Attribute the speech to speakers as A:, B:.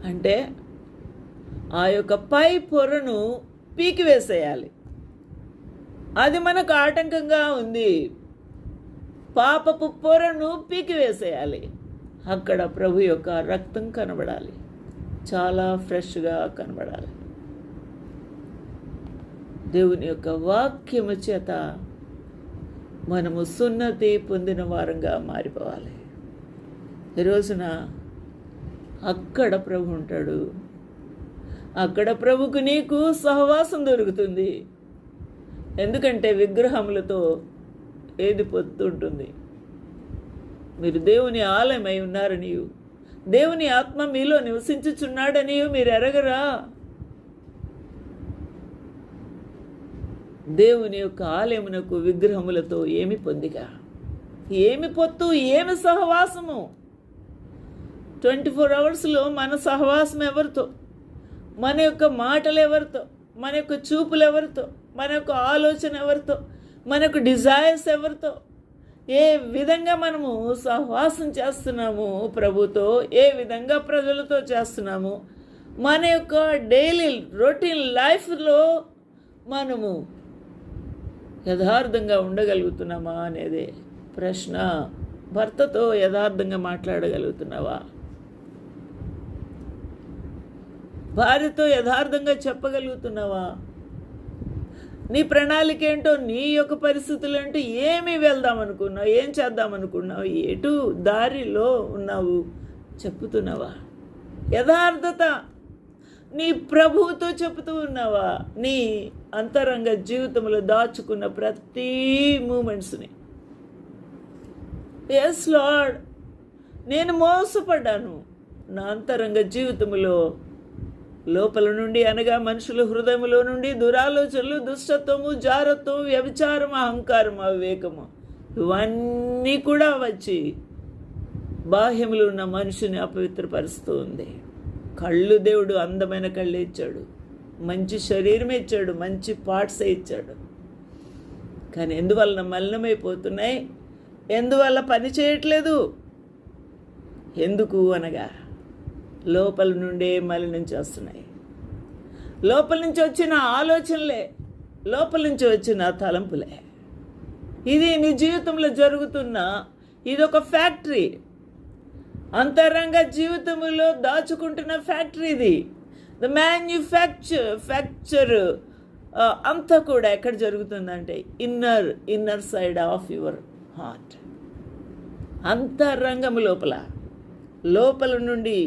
A: అంటే ఆ యొక్క పై పొరను పీకివేసేయాలి. అది మనకు ఆటంకంగా ఉంది. పాపపు పొరను పీకివేసేయాలి. అక్కడ ప్రభు యొక్క రక్తం కనబడాలి, చాలా ఫ్రెష్గా కనబడాలి. దేవుని యొక్క వాక్యము చేత మనము సున్నతి పొందిన వారంగా మారిపోవాలి. ఈరోజున అక్కడ ప్రభు ఉంటాడు. అక్కడ ప్రభుకు నీకు సహవాసం దొరుకుతుంది. ఎందుకంటే విగ్రహములతో ఏది పొత్తుంటుంది? మీరు దేవుని ఆలయమై ఉన్నారనియు దేవుని ఆత్మ మీలో నివసించుచున్నాడనియు మీరు ఎరగరా? దేవుని యొక్క ఆలయమునకు విగ్రహములతో ఏమి పొందిక, ఏమి పొత్తు, ఏమి సహవాసము? 24 అవర్స్లో మన సహవాసం ఎవరితో? మన యొక్క మాటలు ఎవరితో? మన యొక్క చూపులు ఎవరితో? మన యొక్క ఆలోచన ఎవరితో? మన యొక్క డిజైర్స్ ఎవరితో? ఏ విధంగా మనము సహవాసం చేస్తున్నాము ప్రభుతో, ఏ విధంగా ప్రజలతో చేస్తున్నాము, మన యొక్క డైలీ రొటీన్ లైఫ్లో మనము యథార్థంగా ఉండగలుగుతున్నామా అనేదే ప్రశ్న. భర్తతో యథార్థంగా మాట్లాడగలుగుతున్నావా? భార్యతో యథార్థంగా చెప్పగలుగుతున్నావా? నీ ప్రణాళిక ఏంటో, నీ యొక్క పరిస్థితులు ఏంటో, ఏమి వెళ్దామనుకున్నావు, ఏం చేద్దామనుకున్నావు, ఎటు దారిలో ఉన్నావు చెప్పుతున్నావా? యథార్థత నీ ప్రభువుతో చెబుతూ ఉన్నావా? నీ అంతరంగ జీవితంలో దాచుకున్న ప్రతి మూమెంట్స్ని, ఎస్ లార్డ్, నేను మోసపడ్డాను. నా అంతరంగ జీవితంలో లోపల నుండి, అనగా మనుషుల హృదయంలో నుండి దురాలోచనలు, దుష్టత్వము, జారత్వం, వ్యభిచారం, అహంకారం, అవివేకము ఇవన్నీ కూడా వచ్చి బాహ్యములు ఉన్న మనిషిని అపవిత్రపరుస్తూ ఉంది. కళ్ళు దేవుడు అందమైన కళ్ళు ఇచ్చాడు, మంచి శరీరం ఇచ్చాడు, మంచి పార్ట్స్ ఇచ్చాడు. కానీ ఎందువలన మలినమైపోతున్నాయి? ఎందువల్ల పని చేయట్లేదు? ఎందుకు అనగా లోపల నుండే మలినం చేస్తున్నాయి. లోపల నుంచి వచ్చిన ఆలోచనలే, లోపల నుంచి వచ్చిన తలంపులే. ఇది నీ జీవితంలో జరుగుతున్న ఇదొక ఫ్యాక్టరీ. అంతరంగ జీవితంలో దాచుకుంటున్న ఫ్యాక్టరీ ఇది. ద మ్యాన్యుఫ్యాక్చర్ అంతా కూడా ఎక్కడ జరుగుతుందంటే inner side of your heart. అంతరంగం లోపల నుండి